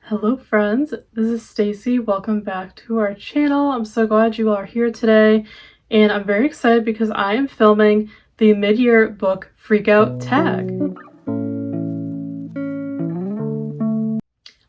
Hello friends, this is Stacey. Welcome back to our channel. I'm so glad you are here today, and I'm very excited because I am filming the mid-year book freakout tag.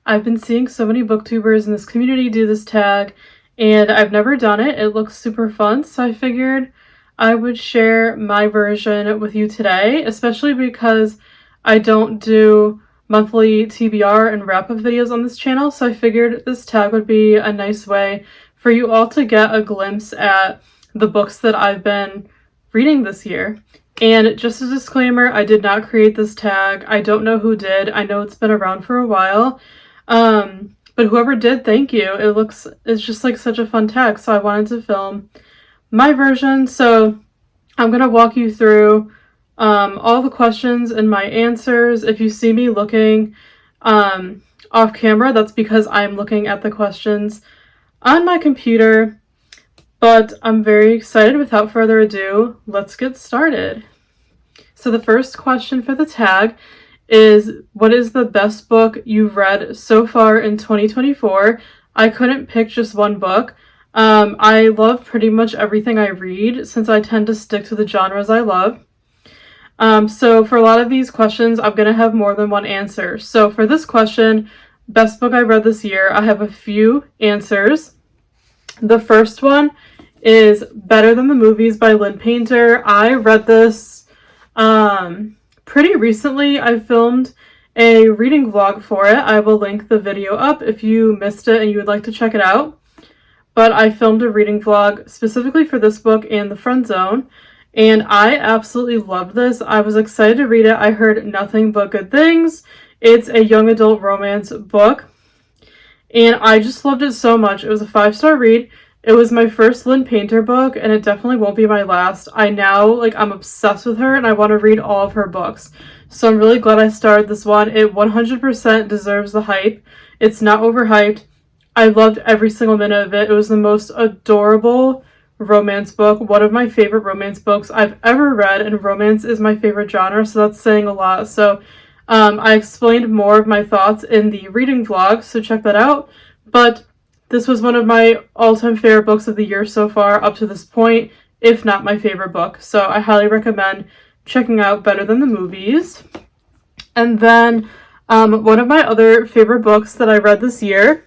I've been seeing so many booktubers in this community do this tag, and I've never done it. It looks super fun, so I figured I would share my version with you today, especially because I don't do monthly TBR and wrap-up videos on this channel, so I figured this tag would be a nice way for you all to get a glimpse at the books that I've been reading this year. And just a disclaimer, I did not create this tag. I don't know who did. I know it's been around for a while. But whoever did, thank you. It's just like such a fun tag, so I wanted to film my version. So I'm gonna walk you through all the questions and my answers. If you see me looking off camera, that's because I'm looking at the questions on my computer. But I'm very excited. Without further ado, let's get started. So the first question for the tag is, what is the best book you've read so far in 2024? I couldn't pick just one book. I love pretty much everything I read since I tend to stick to the genres I love. So for a lot of these questions, I'm going to have more than one answer. So for this question, best book I read this year, I have a few answers. The first one is Better Than the Movies by Lynn Painter. I read this pretty recently. I filmed a reading vlog for it. I will link the video up if you missed it and you would like to check it out. But I filmed a reading vlog specifically for this book and The Friend Zone. And I absolutely loved this. I was excited to read it. I heard nothing but good things. It's a young adult romance book. And I just loved it so much. It was a 5-star read. It was my first Lynn Painter book, and it definitely won't be my last. I'm obsessed with her, and I want to read all of her books. So I'm really glad I started this one. It 100% deserves the hype. It's not overhyped. I loved every single minute of it. It was the most adorable romance book, one of my favorite romance books I've ever read, and romance is my favorite genre, so that's saying a lot. So I explained more of my thoughts in the reading vlog, so check that out. But this was one of my all-time favorite books of the year so far up to this point, if not my favorite book. So I highly recommend checking out Better Than the Movies. And then one of my other favorite books that I read this year,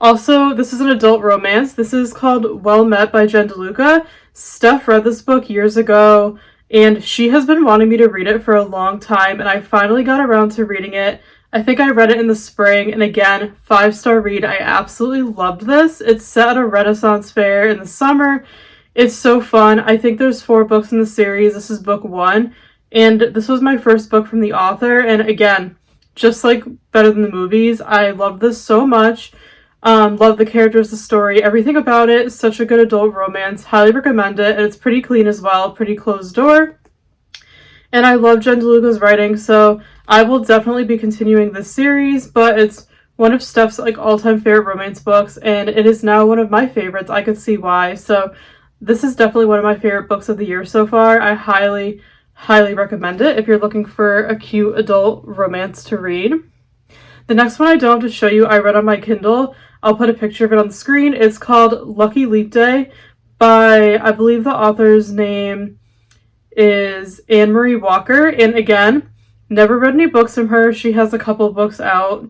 also, this is an adult romance. This is called Well Met by Jen DeLuca. Steph read this book years ago, and she has been wanting me to read it for a long time, and I finally got around to reading it. I think I read it in the spring, and again, 5-star read. I absolutely loved this. It's set at a Renaissance fair in the summer. It's so fun. I think there's 4 books in the series. This is book 1, and this was my first book from the author, and again, just like Better Than the Movies, I love this so much. Love the characters, the story, everything about it. Such a good adult romance. Highly recommend it. And it's pretty clean as well. Pretty closed door. And I love Jen DeLuca's writing, so I will definitely be continuing this series, but it's one of Steph's all-time favorite romance books, and it is now one of my favorites. I could see why. So this is definitely one of my favorite books of the year so far. I highly, highly recommend it if you're looking for a cute adult romance to read. The next one I don't have to show you, I read on my Kindle. I'll put a picture of it on the screen. It's called Lucky Leap Day by, I believe the author's name is Anne Marie Walker. And again, never read any books from her. She has a couple books out.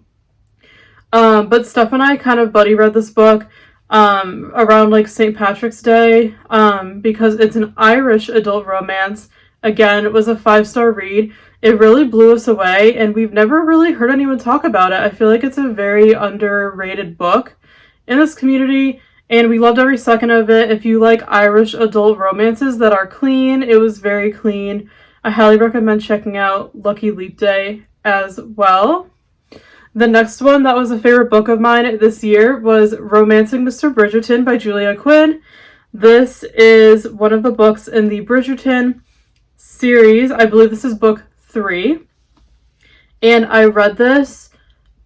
But Steph and I kind of buddy read this book around St. Patrick's Day because it's an Irish adult romance. Again, it was a 5-star read. It really blew us away, and we've never really heard anyone talk about it. I feel like it's a very underrated book in this community, and we loved every second of it. If you like Irish adult romances that are clean, it was very clean. I highly recommend checking out Lucky Leap Day as well. The next one that was a favorite book of mine this year was Romancing Mr. Bridgerton by Julia Quinn. This is one of the books in the Bridgerton series. I believe this is book 3, and I read this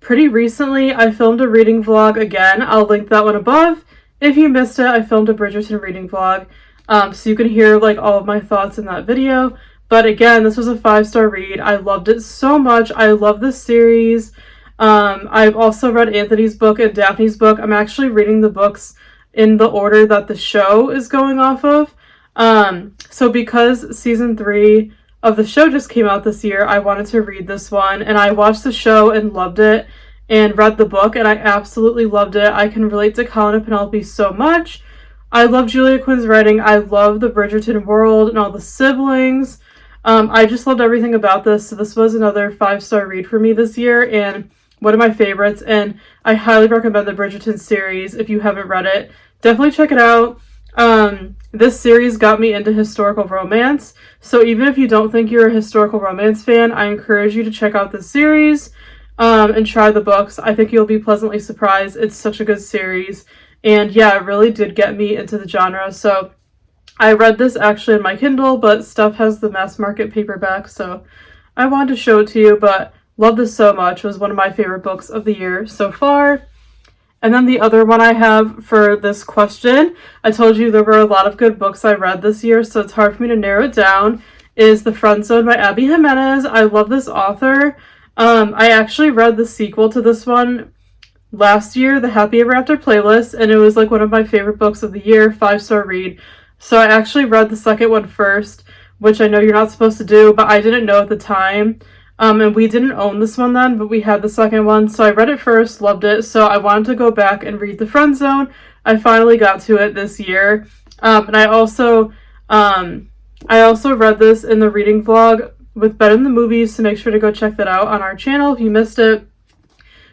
pretty recently. I filmed a reading vlog again. I'll link that one above. If you missed it, I filmed a Bridgerton reading vlog, so you can hear all of my thoughts in that video. But again, this was a 5-star read. I loved it so much. I love this series. I've also read Anthony's book and Daphne's book. I'm actually reading the books in the order that the show is going off of. So because season 3 of the show just came out this year, I wanted to read this one, and I watched the show and loved it, and read the book, and I absolutely loved it. I can relate to Colin and Penelope so much. I love Julia Quinn's writing. I love the Bridgerton world and all the siblings. I just loved everything about this. So this was another 5-star read for me this year, and one of my favorites. And I highly recommend the Bridgerton series if you haven't read it. Definitely check it out. This series got me into historical romance. So even if you don't think you're a historical romance fan, I encourage you to check out this series and try the books. I think you'll be pleasantly surprised. It's such a good series. And yeah, it really did get me into the genre. So I read this actually in my Kindle, but Steph has the mass market paperback, so I wanted to show it to you, but love this so much. It was one of my favorite books of the year so far. And then the other one I have for this question, I told you there were a lot of good books I read this year, so it's hard for me to narrow it down, is The Friend Zone by Abby Jimenez. I love this author. I actually read the sequel to this one last year, the Happy Ever After playlist, and it was like one of my favorite books of the year, 5-star read. So I actually read the second one first, which I know you're not supposed to do, but I didn't know at the time. And we didn't own this one then, but we had the second one. So I read it first, loved it. So I wanted to go back and read The Friend Zone. I finally got to it this year. And I also read this in the reading vlog with Better Than the Movies, so make sure to go check that out on our channel if you missed it.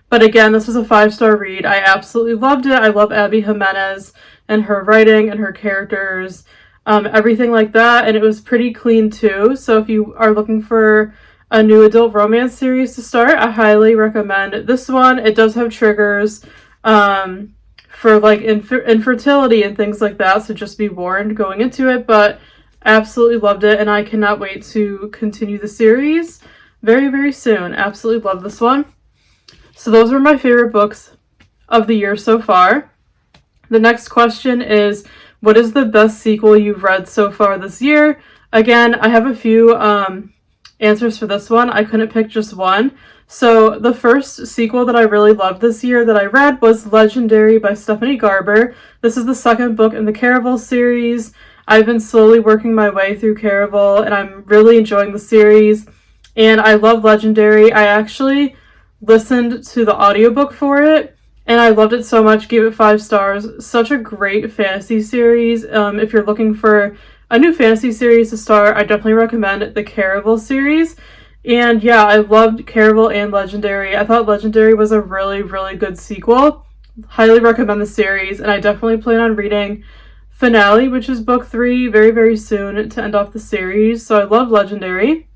But again, this was a 5-star read. I absolutely loved it. I love Abby Jimenez and her writing and her characters, everything like that. And it was pretty clean too. So if you are looking for a new adult romance series to start, I highly recommend this one. It does have triggers for like infertility and things like that. So just be warned going into it. But absolutely loved it. And I cannot wait to continue the series very, very soon. Absolutely love this one. So those were my favorite books of the year so far. The next question is, what is the best sequel you've read so far this year? Again, I have a few answers for this one. I couldn't pick just one. So the first sequel that I really loved this year that I read was Legendary by Stephanie Garber. This is the second book in the Caraval series. I've been slowly working my way through Caraval, and I'm really enjoying the series. And I love Legendary. I actually listened to the audiobook for it, and I loved it so much. Gave it 5 stars. Such a great fantasy series. If you're looking for a new fantasy series to start, I definitely recommend the Caraval series. And yeah, I loved Caraval and Legendary. I thought Legendary was a really, really good sequel. Highly recommend the series, and I definitely plan on reading Finale, which is book 3, very, very soon to end off the series. So I love Legendary.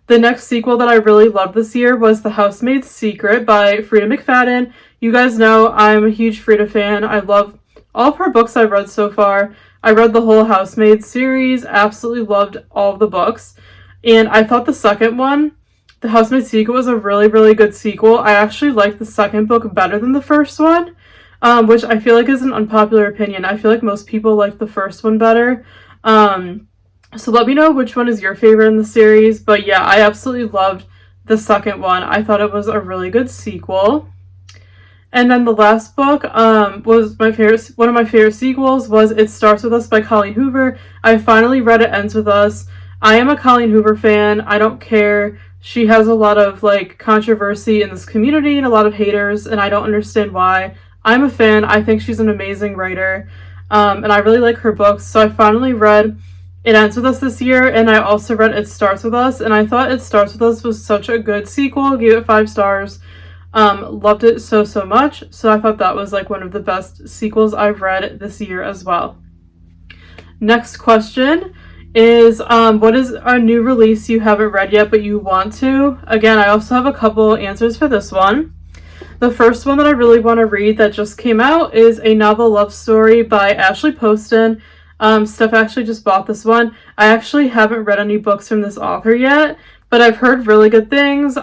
The next sequel that I really loved this year was The Housemaid's Secret by Frida McFadden. You guys know I'm a huge Frida fan. I love all of her books I've read so far. I read the whole Housemaid series, absolutely loved all of the books. And I thought the second one, The Housemaid's Secret, was a really, really good sequel. I actually liked the second book better than the first one, which I feel like is an unpopular opinion. I feel like most people like the first one better. So let me know which one is your favorite in the series. But yeah, I absolutely loved the second one. I thought it was a really good sequel. And then the last book was my favorite. One of my favorite sequels was It Starts With Us by Colleen Hoover. I finally read It Ends With Us. I am a Colleen Hoover fan. I don't care. She has a lot of like controversy in this community and a lot of haters, and I don't understand why. I'm a fan. I think she's an amazing writer, and I really like her books. So I finally read It Ends With Us this year, and I also read It Starts With Us, and I thought It Starts With Us was such a good sequel. Gave it 5 stars. Loved it so much. So I thought that was like one of the best sequels I've read this year as well. Next question is, what is a new release you haven't read yet but you want to? Again, I also have a couple answers for this one. The first one that I really want to read that just came out is A Novel Love Story by Ashley Poston. Steph actually just bought this one. I actually haven't read any books from this author yet, but I've heard really good things.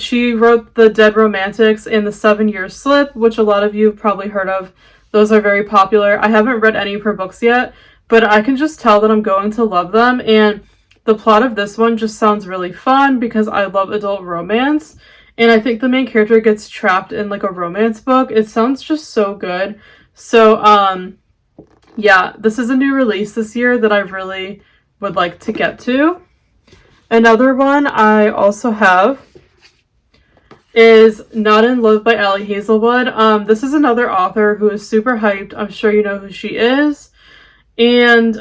She wrote The Dead Romantics and The 7 Year Slip, which a lot of you have probably heard of. Those are very popular. I haven't read any of her books yet, but I can just tell that I'm going to love them. And the plot of this one just sounds really fun because I love adult romance. and I think the main character gets trapped in like a romance book. It sounds just so good. So yeah, this is a new release this year that I really would like to get to. Another one I also have is Not in Love by Ali Hazelwood. This is another author who is super hyped. I'm sure you know who she is. And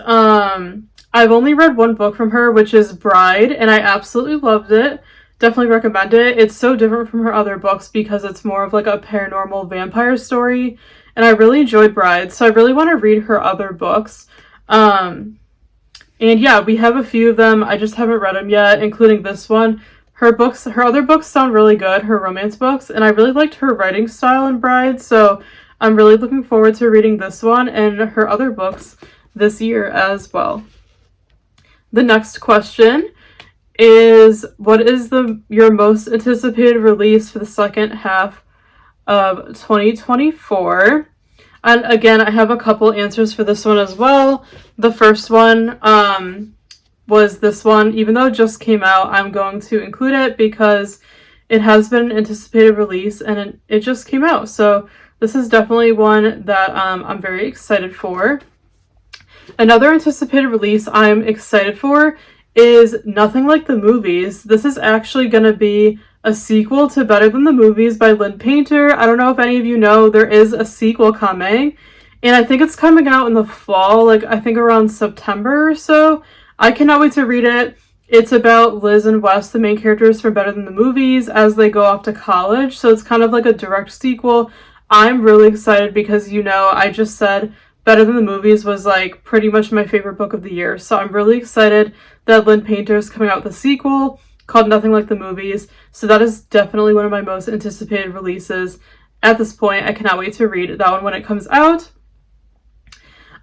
I've only read one book from her, which is Bride, and I absolutely loved it. Definitely recommend it. It's so different from her other books because it's more of like a paranormal vampire story, and I really enjoyed Bride, so I really want to read her other books. And yeah, we have a few of them. I just haven't read them yet, including this one. Her other books sound really good, her romance books, and I really liked her writing style in Bride, so I'm really looking forward to reading this one and her other books this year as well. The next question is, what is your most anticipated release for the second half of 2024? And again, I have a couple answers for this one as well. The first one was this one. Even though it just came out, I'm going to include it because it has been an anticipated release and it just came out. So this is definitely one that I'm very excited for. Another anticipated release I'm excited for is Nothing Like the Movies. This is actually going to be a sequel to Better Than the Movies by Lynn Painter. I don't know if any of you know, there is a sequel coming, and I think it's coming out in the fall, like I think around September or so. I cannot wait to read it. It's about Liz and Wes, the main characters from Better Than the Movies, as they go off to college, so it's kind of like a direct sequel. I'm really excited because, you know, I just said Better Than the Movies was like pretty much my favorite book of the year, so I'm really excited that Lynn Painter is coming out with a sequel called Nothing Like the Movies. So that is definitely one of my most anticipated releases at this point. I cannot wait to read that one when it comes out.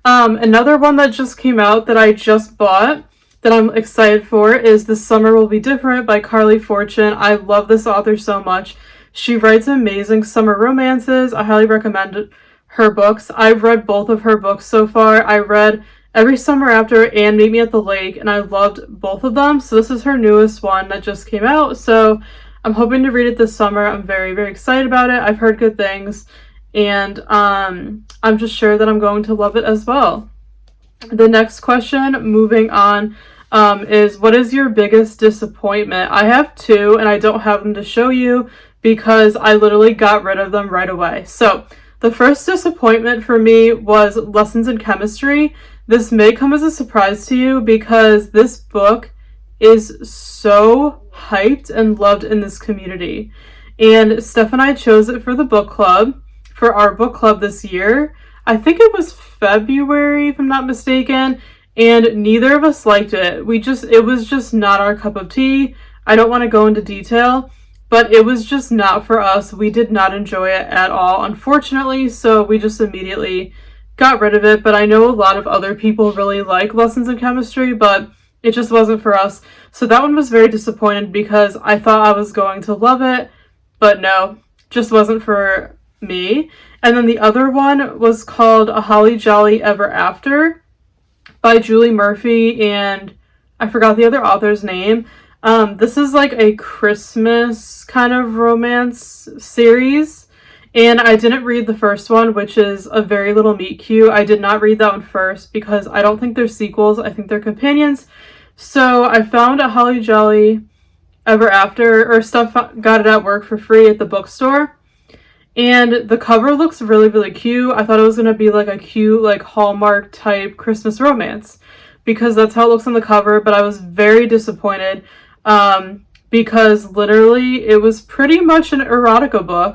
Another one that just came out that I just bought that I'm excited for is This Summer Will Be Different by Carly Fortune. I love this author so much. She writes amazing summer romances. I highly recommend her books. I've read both of her books so far. I read Every Summer After and Meet Me at the Lake, and I loved both of them. So this is her newest one that just came out. So I'm hoping to read it this summer. I'm very, very excited about it. I've heard good things, and I'm just sure that I'm going to love it as well. The next question, moving on, is what is your biggest disappointment? I have two, and I don't have them to show you because I literally got rid of them right away. So the first disappointment for me was Lessons in Chemistry. This may come as a surprise to you because this book is so hyped and loved in this community. And Steph and I chose it for the book club, for our book club this year. I think it was February, if I'm not mistaken, and neither of us liked it. It was just not our cup of tea. I don't want to go into detail, but it was just not for us. We did not enjoy it at all, unfortunately, so we just immediately got rid of it. But I know a lot of other people really like Lessons in Chemistry, but it just wasn't for us. So that one was very disappointed because I thought I was going to love it, but no, just wasn't for me. And then the other one was called A Holly Jolly Ever After by Julie Murphy, and I forgot the other author's name. This is like a Christmas kind of romance series, and I didn't read the first one, which is A Very Little Meet Cute. I did not read that one first because I don't think they're sequels. I think they're companions. So I found A Holly Jolly Ever After, or Steph got it at work for free at the bookstore. And the cover looks really, really cute. I thought it was going to be like a cute, like Hallmark type Christmas romance because that's how it looks on the cover. But I was very disappointed because literally it was pretty much an erotica book.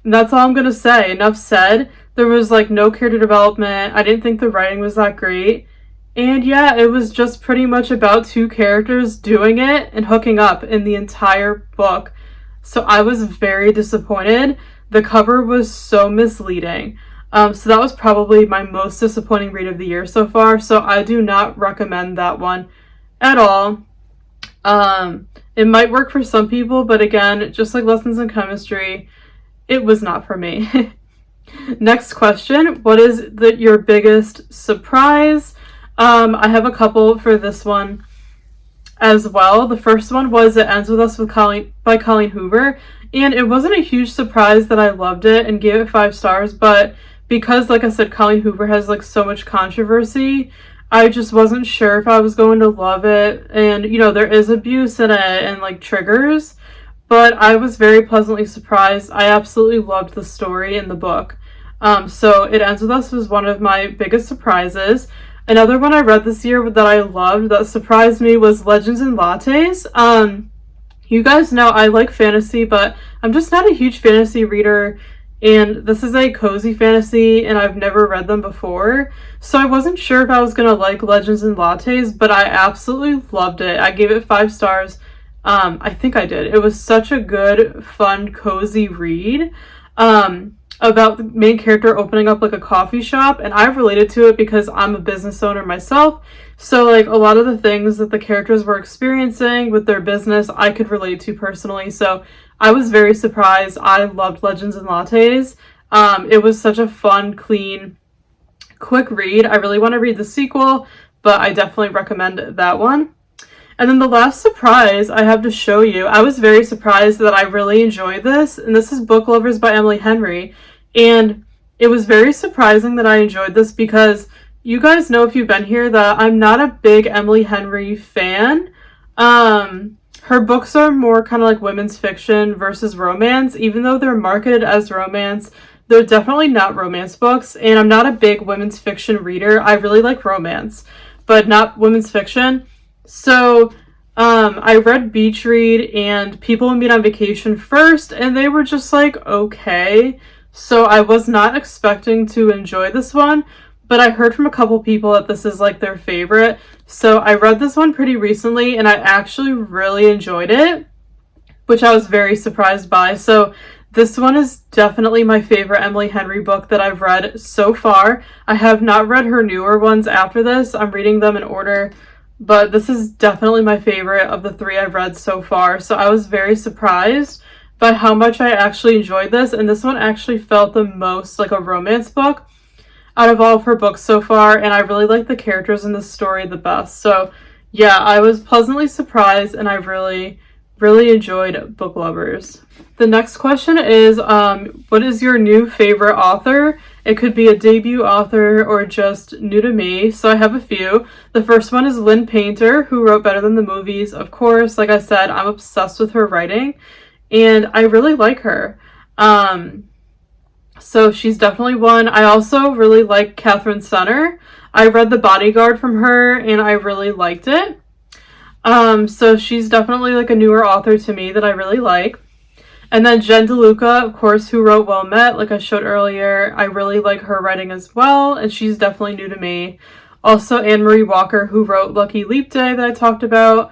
That's all I'm going to say. Enough said. There was like no character development. I didn't think the writing was that great. And yeah, it was just pretty much about two characters doing it and hooking up in the entire book. So I was very disappointed. The cover was so misleading. So that was probably my most disappointing read of the year so far. So I do not recommend that one at all. It might work for some people, but again, just like Lessons in Chemistry, it was not for me. Next question. What is your biggest surprise? I have a couple for this one. as well. The first one was It Ends With Us with Colleen by Colleen Hoover, and it wasn't a huge surprise that I loved it and gave it 5 stars, but because, like I said, Colleen Hoover has like so much controversy, I just wasn't sure if I was going to love it. And you know, there is abuse in it and like triggers, but I was very pleasantly surprised. I absolutely loved the story in the book. So It Ends With Us was one of my biggest surprises. Another one I read this year that I loved that surprised me was Legends and Lattes. You guys know I like fantasy, but I'm just not a huge fantasy reader, and this is a cozy fantasy and I've never read them before. So I wasn't sure if I was gonna like Legends and Lattes, but I absolutely loved it. I gave it 5 stars. I think I did. It was such a good, fun, cozy read. About the main character opening up like a coffee shop, and I related to it because I'm a business owner myself. So like a lot of the things that the characters were experiencing with their business, I could relate to personally. So I was very surprised. I loved Legends and Lattes. It was such a fun, clean, quick read. I really want to read the sequel, but I definitely recommend that one. And then the last surprise I have to show you, I was very surprised that I really enjoyed this, and this is Book Lovers by Emily Henry. And it was very surprising that I enjoyed this because you guys know, if you've been here, that I'm not a big Emily Henry fan. Her books are more kind of like women's fiction versus romance. Even though they're marketed as romance, they're definitely not romance books, and I'm not a big women's fiction reader. I really like romance, but not women's fiction. So I read Beach Read and People Meet on Vacation first, and they were just like okay. So I was not expecting to enjoy this one, but I heard from a couple people that this is like their favorite. So I read this one pretty recently and I actually really enjoyed it, which I was very surprised by. So this one is definitely my favorite Emily Henry book that I've read so far. I have not read her newer ones after this. I'm reading them in order, but this is definitely my favorite of the 3 I've read so far. So I was very surprised by how much I actually enjoyed this, and this one actually felt the most like a romance book out of all of her books so far, and I really like the characters in this story the best. So yeah, I was pleasantly surprised, and I really enjoyed Book Lovers. The next question is, what is your new favorite author? It could be a debut author or just new to me, so I have a few. The first one is Lynn Painter, who wrote Better Than the Movies. Of course, like I said, I'm obsessed with her writing, and I really like her. So she's definitely one. I also really like Catherine Senner. I read The Bodyguard from her, and I really liked it. So she's definitely like a newer author to me that I really like. And then Jen DeLuca, of course, who wrote Well Met, like I showed earlier. I really like her writing as well, and she's definitely new to me. Also, Anne-Marie Walker, who wrote Lucky Leap Day that I talked about.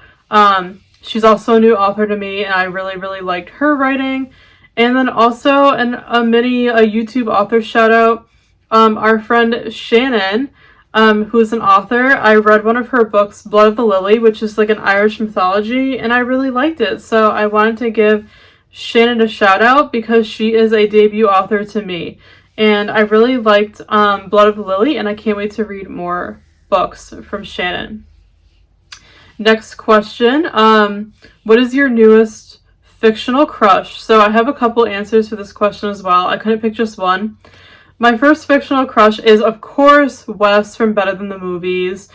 She's also a new author to me, and I really liked her writing. And then also a YouTube author shout out, our friend Shannon, who's an author. I read one of her books, Blood of the Lily, which is like an Irish mythology, and I really liked it. So I wanted to give Shannon a shout out because she is a debut author to me. And I really liked Blood of the Lily, and I can't wait to read more books from Shannon. Next question. What is your newest fictional crush? So I have a couple answers for this question as well. I couldn't pick just one. My first fictional crush is, of course, Wes from Better Than the Movies.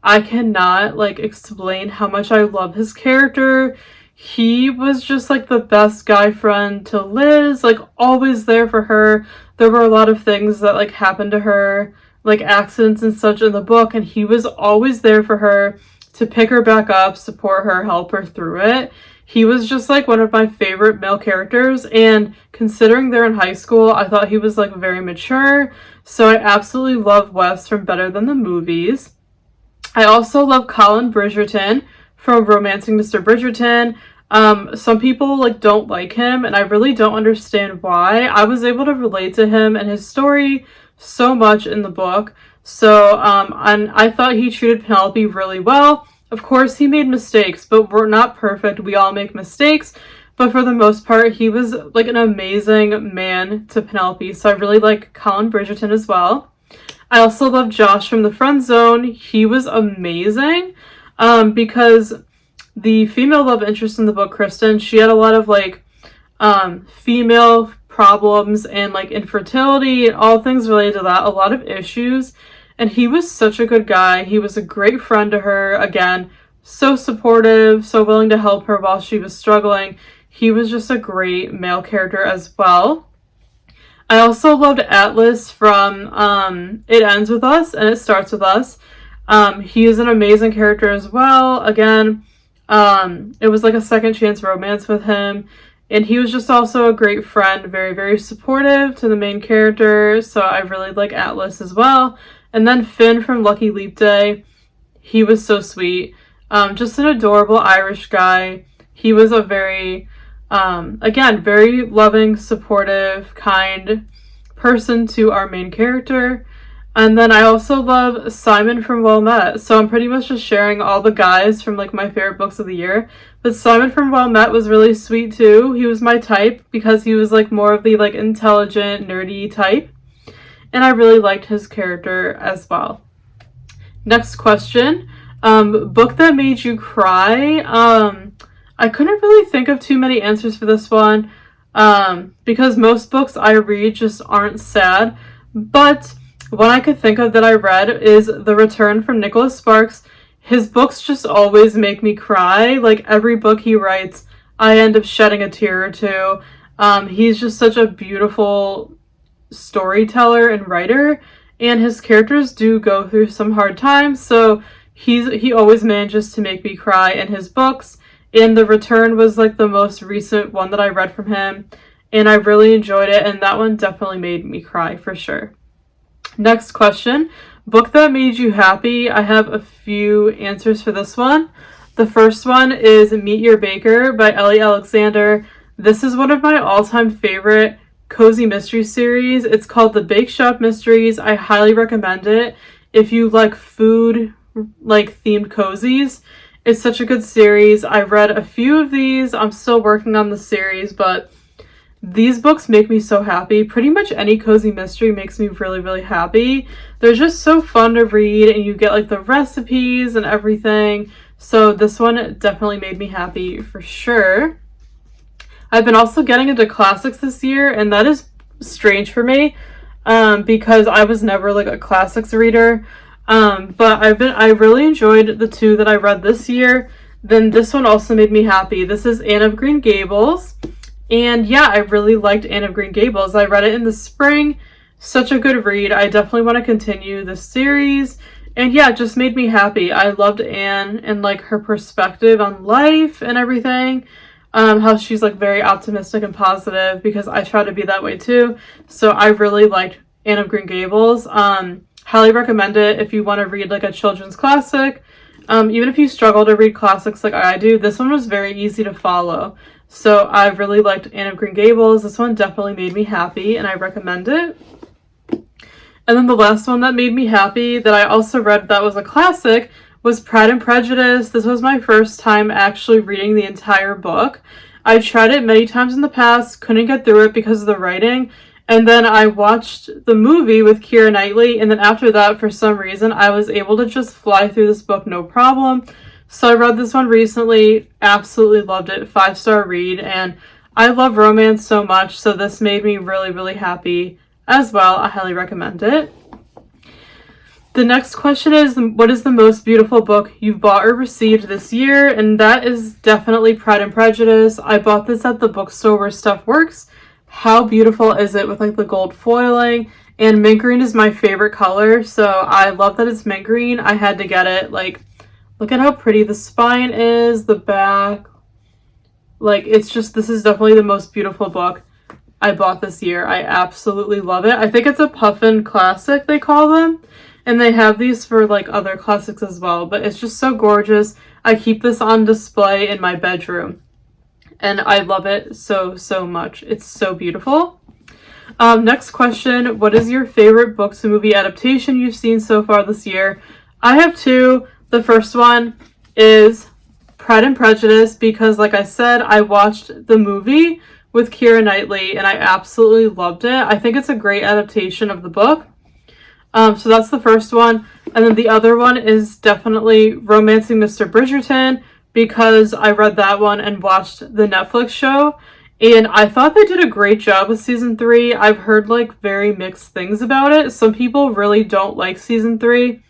I cannot, explain how much I love his character. He was just, the best guy friend to Liz, always there for her. There were a lot of things that, happened to her, accidents and such in the book, and he was always there for her to pick her back up, support her, help her through it. He was just one of my favorite male characters, and considering they're in high school, I thought he was very mature. So I absolutely love Wes from Better Than the Movies. I also love Colin Bridgerton from Romancing Mr. Bridgerton. Some people don't like him, and I really don't understand why. I was able to relate to him and his story so much in the book. So and I thought he treated Penelope really well. Of course, he made mistakes, but we're not perfect. We all make mistakes. But for the most part, he was an amazing man to Penelope. So I really like Colin Bridgerton as well. I also love Josh from The Friend Zone. He was amazing because the female love interest in the book, Kristen, she had a lot of like female problems and like infertility and all things related to that, a lot of issues. And he was such a good guy. He was a great friend to her. Again, so supportive, so willing to help her while she was struggling. He was just a great male character as well. I also loved Atlas from It Ends With Us and It Starts With Us. He is an amazing character as well. Again, it was like a second chance romance with him. And he was just also a great friend, very, very supportive to the main character. So I really like Atlas as well. And then Finn from Lucky Leap Day. He was so sweet. Just an adorable Irish guy. He was a very, again, very loving, supportive, kind person to our main character. And then I also love Simon from Well Met. So I'm pretty much just sharing all the guys from like my favorite books of the year. But Simon from Well Met was really sweet too. He was my type because he was like more of the like intelligent, nerdy type. And I really liked his character as well. Next question. Book that made you cry. I couldn't really think of too many answers for this one. Because most books I read just aren't sad. But one I could think of that I read is The Return from Nicholas Sparks. His books just always make me cry. Like every book he writes, I end up shedding a tear or two. He's just such a beautiful storyteller and writer, and his characters do go through some hard times, so he always manages to make me cry in his books. And The Return was like the most recent one that I read from him, and I really enjoyed it, and that one definitely made me cry for sure. Next question. Book that made you happy. I have a few answers for this one. The first one is Meet Your Baker by Ellie Alexander. This is one of my all-time favorite cozy mystery series. It's called The Bake Shop Mysteries. I highly recommend it if you like food like themed cozies. It's such a good series. I've read a few of these. I'm still working on the series, but these books make me so happy. Pretty much any cozy mystery makes me really, really happy. They're just so fun to read, and you get like the recipes and everything. So this one definitely made me happy for sure. I've been also getting into classics this year, and that is strange for me because I was never like a classics reader. But I really enjoyed the two that I read this year. Then this one also made me happy. This is Anne of Green Gables. And yeah, I really liked Anne of Green Gables. I read it in the spring. Such a good read. I definitely want to continue this series. And yeah, it just made me happy. I loved Anne and like her perspective on life and everything. How she's like very optimistic and positive, because I try to be that way too. So I really liked Anne of Green Gables. Highly recommend it if you want to read like a children's classic. Even if you struggle to read classics like I do, this one was very easy to follow. So I really liked Anne of Green Gables. This one definitely made me happy, and I recommend it. And then the last one that made me happy that I also read that was a classic was Pride and Prejudice. This was my first time actually reading the entire book. I tried it many times in the past, couldn't get through it because of the writing. And then I watched the movie with Keira Knightley, and then after that, for some reason, I was able to just fly through this book no problem. So I read this one recently, absolutely loved it, 5-star read, and I love romance so much, so this made me really, really happy as well. I highly recommend it. The next question is, what is the most beautiful book you've bought or received this year? And that is definitely Pride and Prejudice. I bought this at the bookstore where Steph works. How beautiful is it with like the gold foiling? And mint green is my favorite color, so I love that it's mint green. I had to get it. Like, look at how pretty the spine is, the back. Like, it's just, this is definitely the most beautiful book I bought this year. I absolutely love it. I think it's a Puffin classic, they call them. And they have these for like other classics as well, but it's just so gorgeous. I keep this on display in my bedroom, and I love it so, so much. It's so beautiful. Next question. What is your favorite book to movie adaptation you've seen so far this year? I have two. The first one is Pride and Prejudice because, like I said, I watched the movie with Keira Knightley and I absolutely loved it. I think it's a great adaptation of the book. So that's the first one. And then the other one is definitely Romancing Mr. Bridgerton. because I read that one and watched the Netflix show. And I thought they did a great job with season 3. I've heard like very mixed things about it. Some people really don't like season 3.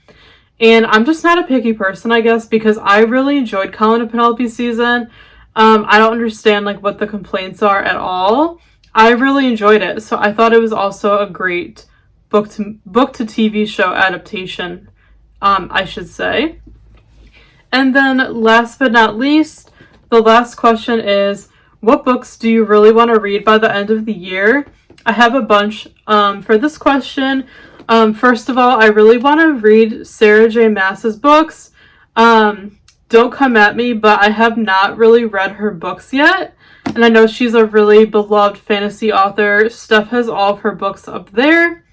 And I'm just not a picky person, I guess, because I really enjoyed Colin and Penelope's season. I don't understand like what the complaints are at all. I really enjoyed it. So I thought it was also a great book to TV show adaptation, I should say. And then last but not least, the last question is, what books do you really want to read by the end of the year? I have a bunch for this question. First of all, I really want to read Sarah J. Maas's books. Don't come at me, but I have not really read her books yet. And I know she's a really beloved fantasy author. Steph has all of her books up there.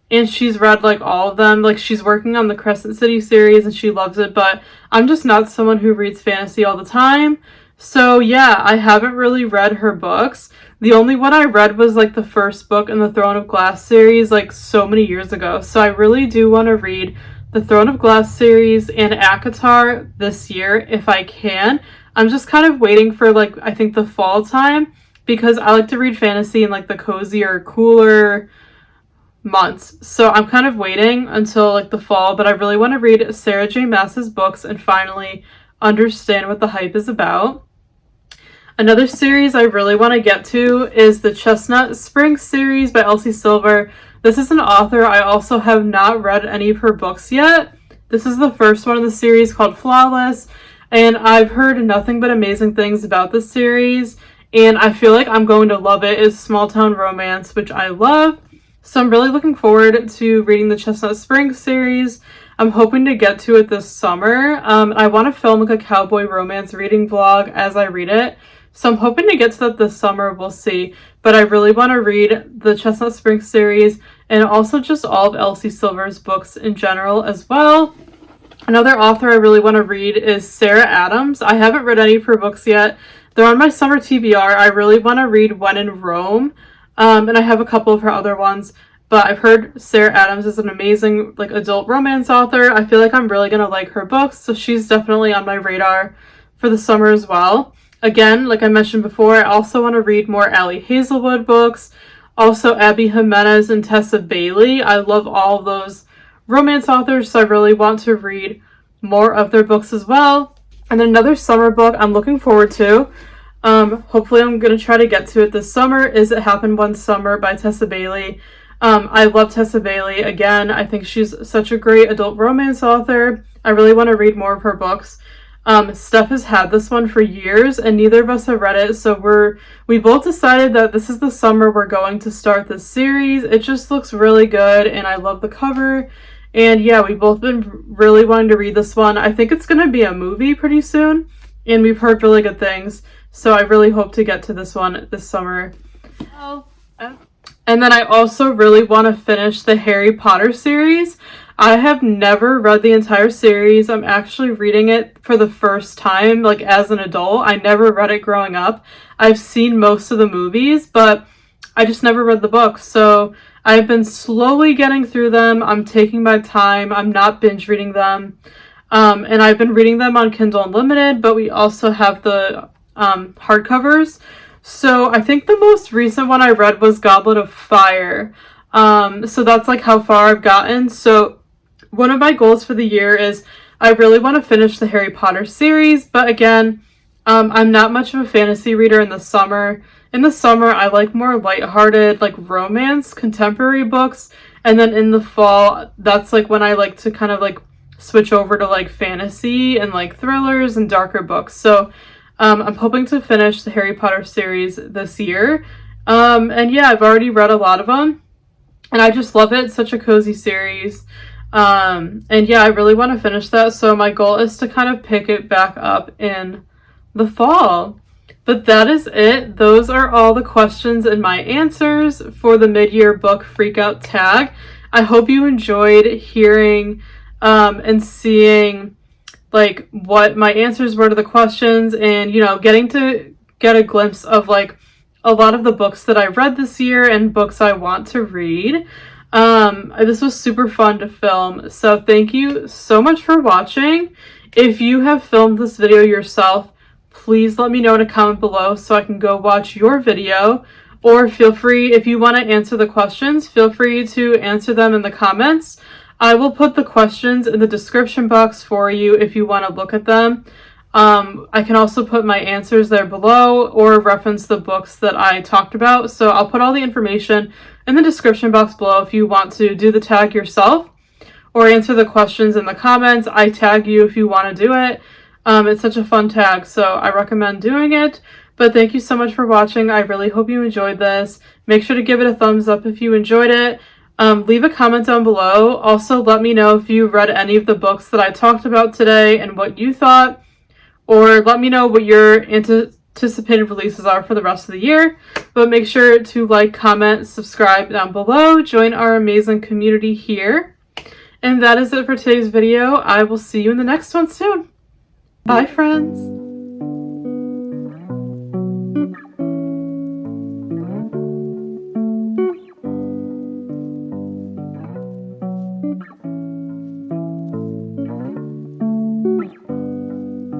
And she's read like all of them. Like she's working on the Crescent City series and she loves it. But I'm just not someone who reads fantasy all the time. So yeah, I haven't really read her books. The only one I read was like the first book in the Throne of Glass series like so many years ago. So I really do want to read the Throne of Glass series and ACOTAR this year if I can. I'm just kind of waiting for like, I think the fall time, because I like to read fantasy in like the cozier, cooler months. So I'm kind of waiting until like the fall, but I really want to read Sarah J. Maas's books and finally understand what the hype is about. Another series I really want to get to is the Chestnut Springs series by Elsie Silver. This is an author I also have not read any of her books yet. This is the first one in the series called Flawless, and I've heard nothing but amazing things about this series, and I feel like I'm going to love it. It's small town romance, which I love. So I'm really looking forward to reading the Chestnut Springs series. I'm hoping to get to it this summer. I want to film like a cowboy romance reading vlog as I read it. So I'm hoping to get to that this summer. We'll see. But I really want to read the Chestnut Springs series and also just all of Elsie Silver's books in general as well. Another author I really want to read is Sarah Adams. I haven't read any of her books yet. They're on my summer TBR. I really want to read When in Rome. And I have a couple of her other ones. But I've heard Sarah Adams is an amazing like adult romance author. I feel like I'm really going to like her books. So she's definitely on my radar for the summer as well. Again, like I mentioned before, I also want to read more Allie Hazelwood books. Also Abby Jimenez and Tessa Bailey. I love all of those romance authors, so I really want to read more of their books as well. And then another summer book I'm looking forward to, hopefully I'm going to try to get to it this summer, is It Happened One Summer by Tessa Bailey. I love Tessa Bailey. Again, I think she's such a great adult romance author. I really want to read more of her books. Steph has had this one for years and neither of us have read it, so we both decided that this is the summer we're going to start this series. It just looks really good and I love the cover, and yeah, we've both been really wanting to read this one. I think it's going to be a movie pretty soon and we've heard really good things, so I really hope to get to this one this summer. And then I also really want to finish the Harry Potter series. I have never read the entire series. I'm actually reading it for the first time, like as an adult. I never read it growing up. I've seen most of the movies, but I just never read the books. So I've been slowly getting through them. I'm taking my time. I'm not binge reading them. And I've been reading them on Kindle Unlimited, but we also have the hardcovers. So I think the most recent one I read was Goblet of Fire. So that's like how far I've gotten. So one of my goals for the year is I really want to finish the Harry Potter series, but again, I'm not much of a fantasy reader in the summer. In the summer, I like more lighthearted, like romance, contemporary books, and then in the fall, that's like when I like to kind of like switch over to like fantasy and like thrillers and darker books. So I'm hoping to finish the Harry Potter series this year. And yeah, I've already read a lot of them, and I just love it. It's such a cozy series. And yeah, I really want to finish that. So my goal is to kind of pick it back up in the fall. But that is it. Those are all the questions and my answers for the mid-year book freakout tag. I hope you enjoyed hearing and seeing like what my answers were to the questions, and getting to get a glimpse of like a lot of the books that I read this year and books I want to read. This was super fun to film, so thank you so much for watching. If you have filmed this video yourself, please let me know in a comment below so I can go watch your video. Or feel free, if you want to answer the questions, feel free to answer them in the comments. I will put the questions in the description box for you if you want to look at them. I can also put my answers there below or reference the books that I talked about. So I'll put all the information in the description box below if you want to do the tag yourself or answer the questions in the comments. I tag you if you want to do it. It's such a fun tag, so I recommend doing it. But thank you so much for watching. I really hope you enjoyed this. Make sure to give it a thumbs up if you enjoyed it. Leave a comment down below. Also, let me know if you read any of the books that I talked about today and what you thought. Or let me know what your anticipated releases are for the rest of the year. But make sure to like, comment, subscribe down below. Join our amazing community here. And that is it for today's video. I will see you in the next one soon. Bye, friends.